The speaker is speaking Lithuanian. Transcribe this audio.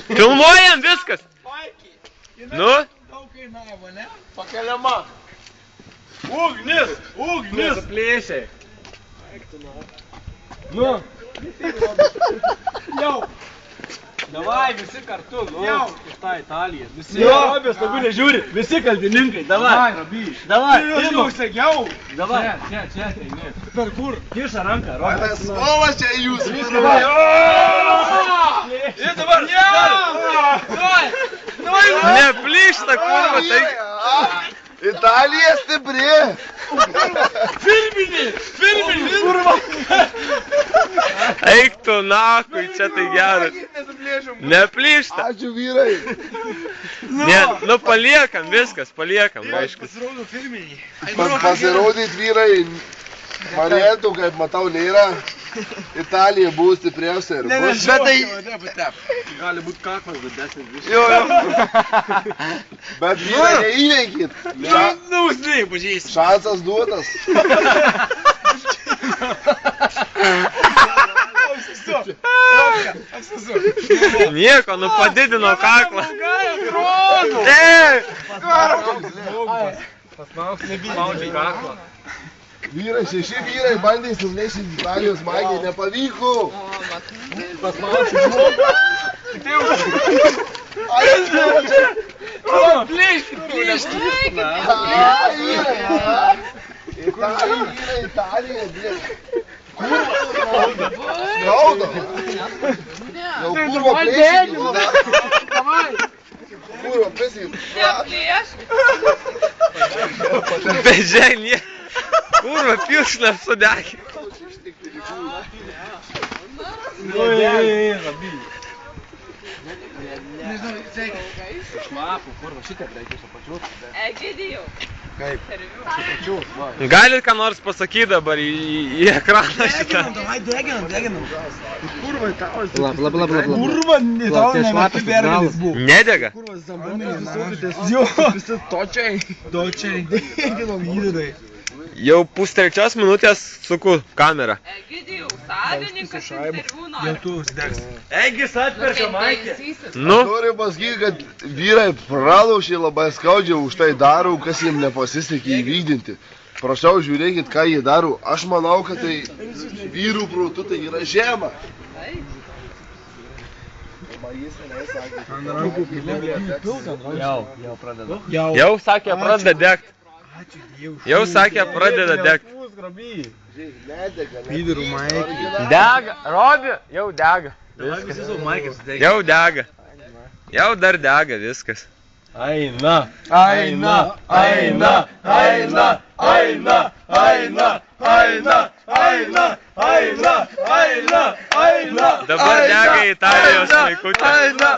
Filmuojam viskas. Nu? Daug kainavo, ne? Pakeliama. Ugnis. Plėšiai. Nu. Jau. Davai, visi kartu, nu. Jau. Iš tą Italiją. Visi. Jo, Robės tegu nežiūri. Visi kaltininkai, davai. Davai, Jau sakiau. Davai. Čia, eini. Per kur? Kiša ranką, Tas Robės. Vovas čia jūsų. Ir dabar. Neplyšta, kurva, tai... Italija stipri. Firminį, kurva. Eik tu nakui, čia tai geras. Neplyšta. Ačiū vyrai. Ne, nu paliekam viskas, paliekam, aišku. Pasirodo firminiai. Pasirodyt vyrai. Variantų, kaip matau, nėra. Italija buvo stipriausia ir bus. Bet tai... Gali būti kaklas didesnis viskas. Jo. Bet vyrai neįveikit. Nu, žinai, pažiūrėsi. Šansas duotas. Nieko, nu padidino kaklą. Pasmaudžiai kaklą. Vyrai, 6 vyrai bandė suplėšyti Italijos magiją, nepavyko. Pasmaudžiai žmogų. Italija, Skauda. Jau kurva plėšyti. Kurva plėšyti. Bežiai, nie. Kurva, pilšlėm sudegė. Šlapų, kurva, šitą reikia pačiūti. Egidijau. Kaip? Galit ką nors pasakyti dabar į ekraną šitą? Deginam. Kurva, tau esi. Kurva, Tau neberis buvo. Nedega? Kurva, zambanė. Jo. Visi točiai. Deginam įdedai. Jau 2:03 minutės suku kamerą. Egidijau, savininkas interviu nori. Jau tu uždegs. Egis atperka Maikė. Nu? Noriu pasakyti, kad vyrai pralaušė labai skaudžiai už tai daro, kas jiems nepasisekė įvykdinti. Prašau, žiūrėkit, ką jie daro. Aš manau, kad tai vyrų protu tai yra žema. Jau pradeda. Jau sakė, pradeda degt. Jau sakė, pradeda degt. Pydurų Maikė. Dega, Robi, jau dega. Jau dega. Jau dar dega viskas. Aina. Dabar dega Italijos vaikutė.